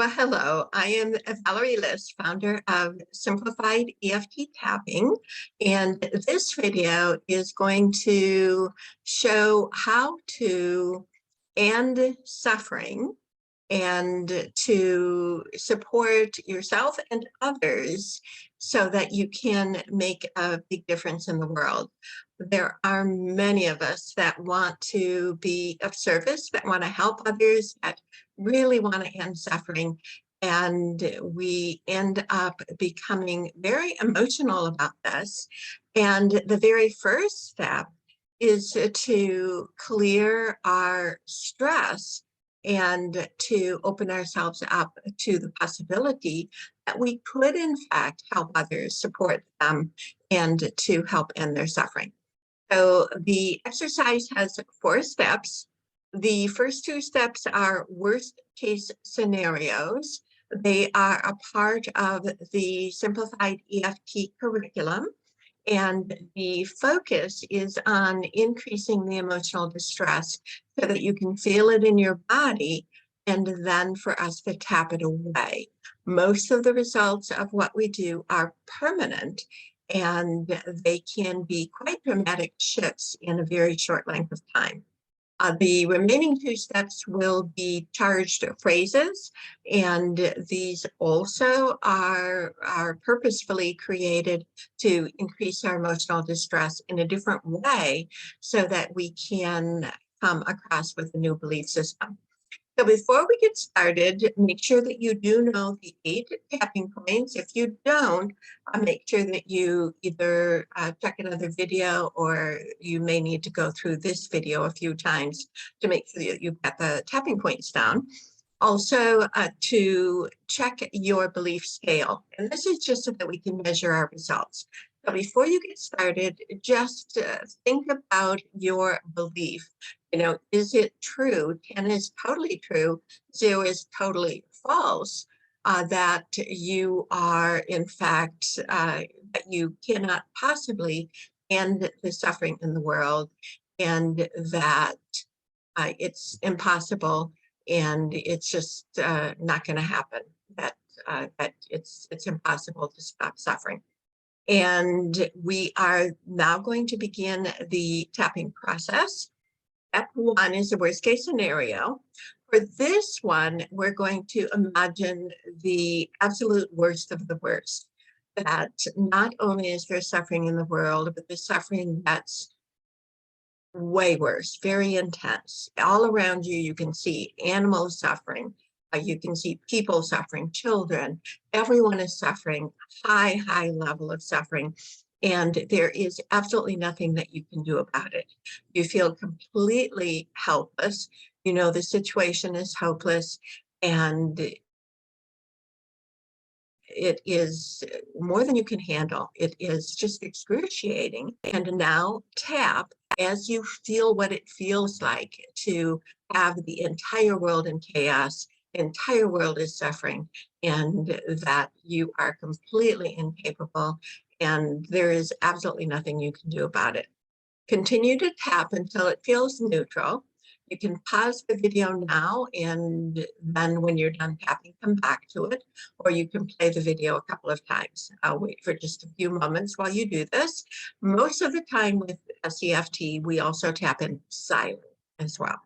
Well, hello. I am Valerie List, founder of Simplified EFT Tapping, and this video is going to show how to end suffering and to support yourself and others so that you can make a big difference in the world. There are many of us that want to be of service, that want to help others, that really want to end suffering. And we end up becoming very emotional about this. And the very first step is to clear our stress and to open ourselves up to the possibility that we could, in fact, help others, support them, and to help end their suffering. So the exercise has 4 steps. The first 2 steps are worst case scenarios. They are a part of the Simplified EFT curriculum. And the focus is on increasing the emotional distress so that you can feel it in your body and then for us to tap it away. Most of the results of what we do are permanent, and they can be quite dramatic shifts in a very short length of time. The remaining 2 steps will be charged phrases, and these also are purposefully created to increase our emotional distress in a different way so that we can come across with a new belief system. So before we get started, make sure that you do know the 8 tapping points. If you don't, make sure that you either check another video, or you may need to go through this video a few times to make sure that you've got the tapping points down. Also, to check your belief scale. And this is just so that we can measure our results. So before you get started, just think about your belief. Is it true? 10 is totally true. 0 is totally false. That you are, in fact, that you cannot possibly end the suffering in the world, and that it's impossible, and it's just not going to happen. That it's impossible to stop suffering. And we are now going to begin the tapping process. Step 1 is the worst case scenario. For this one, we're going to imagine the absolute worst of the worst, that not only is there suffering in the world, but the suffering that's way worse, very intense. All around you, you can see animals suffering. You can see people suffering, children. Everyone is suffering, high level of suffering. And there is absolutely nothing that you can do about it. You feel completely helpless. You know the situation is hopeless, and it is more than you can handle. It is just excruciating. And now tap as you feel what it feels like to have the entire world in chaos, the entire world is suffering, and that you are completely incapable, and there is absolutely nothing you can do about it. Continue to tap until it feels neutral. You can pause the video now, and then when you're done tapping, come back to it, or you can play the video a couple of times. I'll wait for just a few moments while you do this. Most of the time with SEFT, we also tap in silent as well.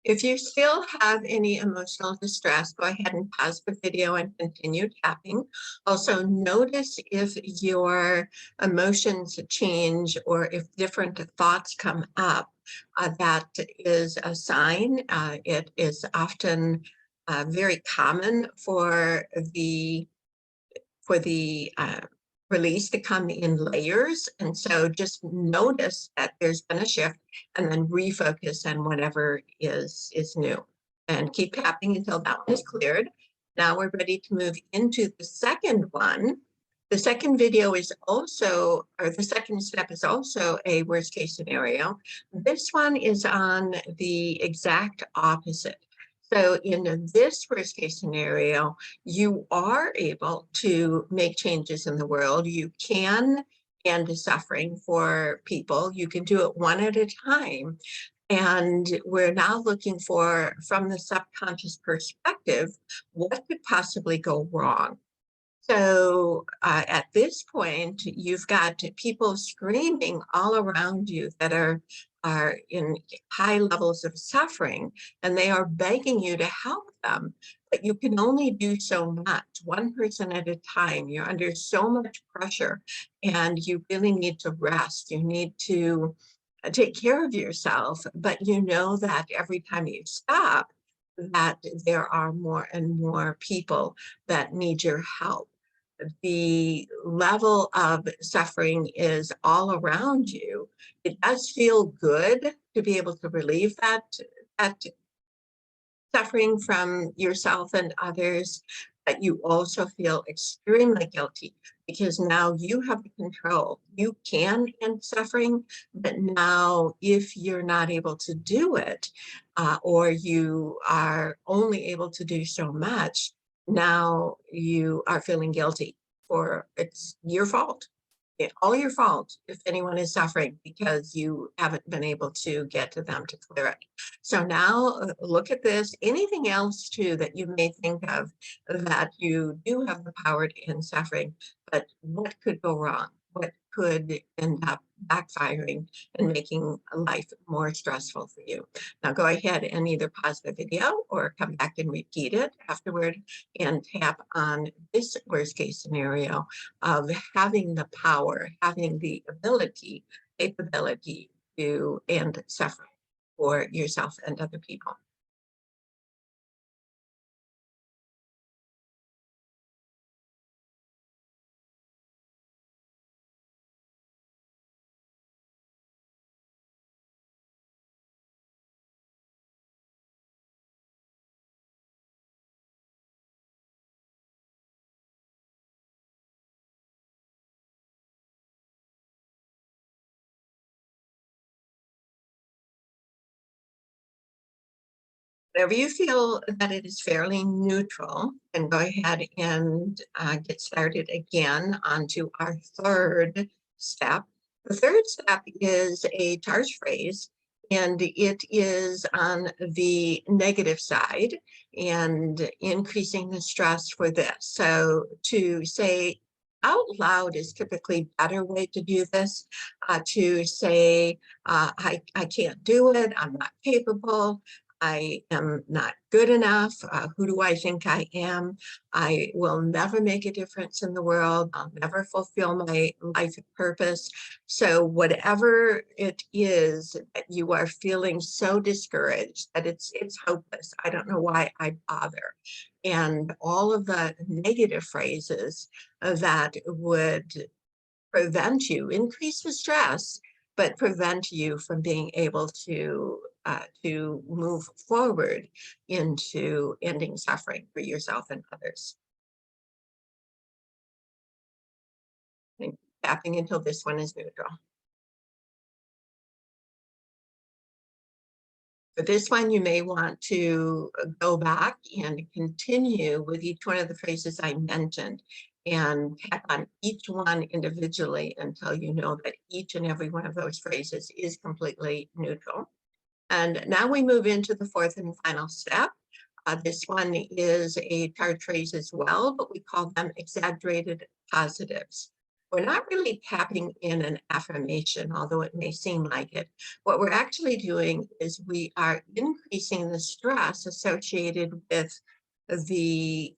If you still have any emotional distress, go ahead and pause the video and continue tapping. Also, notice if your emotions change or if different thoughts come up. That is a sign. It is often very common for the release to come in layers. And so just notice that there's been a shift and then refocus on whatever is new. And keep tapping until that one is cleared. Now we're ready to move into the second one. The second video is also, or the second step is also a worst case scenario. This one is on the exact opposite. So in this worst case scenario, you are able to make changes in the world. You can end suffering for people. You can do it one at a time. And we're now looking for, from the subconscious perspective, what could possibly go wrong? So at this point, you've got people screaming all around you that are in high levels of suffering, and they are begging you to help them. But you can only do so much, one person at a time. You're under so much pressure, and you really need to rest. You need to take care of yourself, but you know that every time you stop, that there are more and more people that need your help. The level of suffering is all around you. It does feel good to be able to relieve that suffering from yourself and others, but you also feel extremely guilty because now you have the control. You can end suffering, but now if you're not able to do it, or you are only able to do so much, now you are feeling guilty for it's your fault. All your fault if anyone is suffering because you haven't been able to get to them to clear it. So now look at this. Anything else too that you may think of that you do have the power to end suffering, but what could go wrong? What could end up backfiring and making life more stressful for you? Now go ahead and either pause the video or come back and repeat it afterward and tap on this worst case scenario of having the power, having the capability to end suffering for yourself and other people. Whenever you feel that it is fairly neutral, and go ahead and get started again onto our third step. The third step is a charge phrase, and it is on the negative side and increasing the stress for this. So to say out loud is typically a better way to do this. To say, I can't do it, I'm not capable, I am not good enough. Who do I think I am? I will never make a difference in the world. I'll never fulfill my life purpose. So whatever it is that you are feeling so discouraged that it's hopeless. I don't know why I bother. And all of the negative phrases that would prevent you, increase the stress, but prevent you from being able to move forward into ending suffering for yourself and others. And tapping until this one is neutral. For this one, you may want to go back and continue with each one of the phrases I mentioned and tap on each one individually until you know that each and every one of those phrases is completely neutral. And now we move into the fourth and final step. This one is a card phrase as well, but we call them exaggerated positives. We're not really tapping in an affirmation, although it may seem like it. What we're actually doing is we are increasing the stress associated with the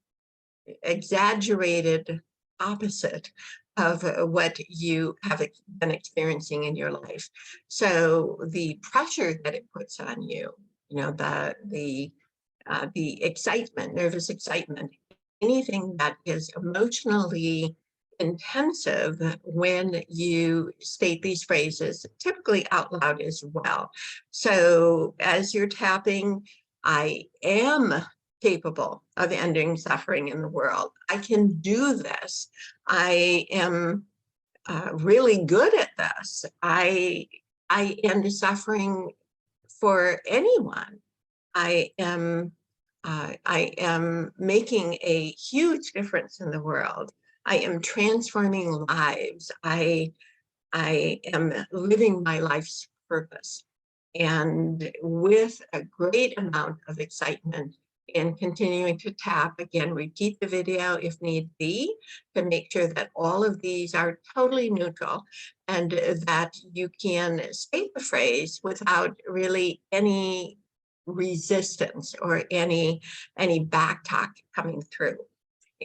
exaggerated opposite of what you have been experiencing in your life. So the pressure that it puts on you, the excitement, nervous excitement, anything that is emotionally intensive when you state these phrases, typically out loud as well. So as you're tapping, I am capable of ending suffering in the world. I can do this. I am really good at this. I end suffering for anyone. I am making a huge difference in the world. I am transforming lives. I am living my life's purpose. And with a great amount of excitement and continuing to tap, again, repeat the video if need be, to make sure that all of these are totally neutral and that you can state the phrase without really any resistance or any back talk coming through.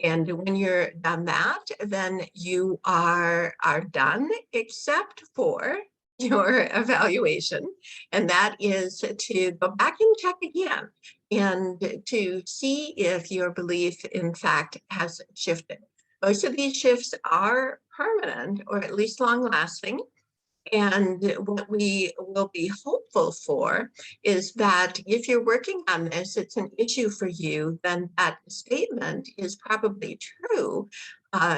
And when you're done that, then you are done, except for your evaluation. And that is to go back and check again and to see if your belief, in fact, has shifted. Most of these shifts are permanent or at least long lasting. And what we will be hopeful for is that if you're working on this, it's an issue for you, then that statement is probably true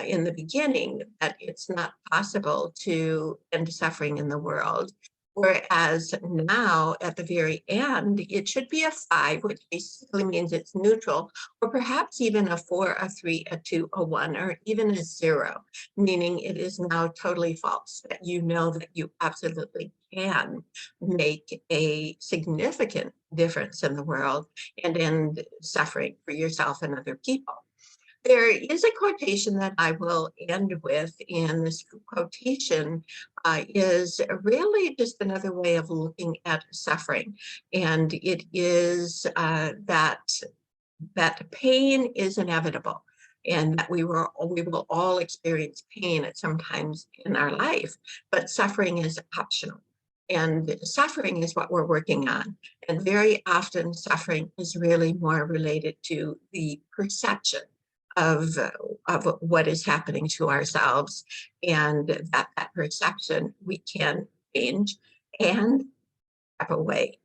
in the beginning, that it's not possible to end suffering in the world. Whereas now at the very end, it should be a 5, which basically means it's neutral, or perhaps even a 4, a 3, a 2, a 1, or even a 0, meaning it is now totally false, that you know that you absolutely can make a significant difference in the world and end suffering for yourself and other people. There is a quotation that I will end with, and this quotation is really just another way of looking at suffering. And it is that pain is inevitable, and that we will all experience pain at some times in our life, but suffering is optional. And suffering is what we're working on. And very often suffering is really more related to the perception of what is happening to ourselves, and that perception we can change and step away.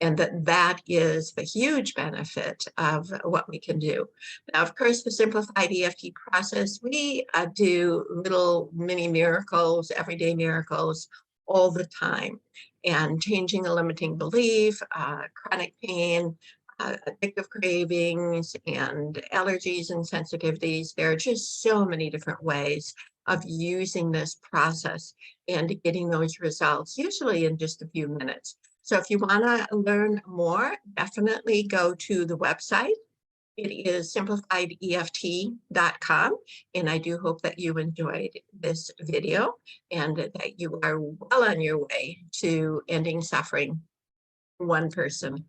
And that is the huge benefit of what we can do. Now, of course, the Simplified EFT process, we do little mini miracles, everyday miracles all the time. And changing a limiting belief, chronic pain, addictive cravings, and allergies and sensitivities. There are just so many different ways of using this process and getting those results, usually in just a few minutes. So if you want to learn more, definitely go to the website. It is simplifiedeft.com. And I do hope that you enjoyed this video and that you are well on your way to ending suffering one person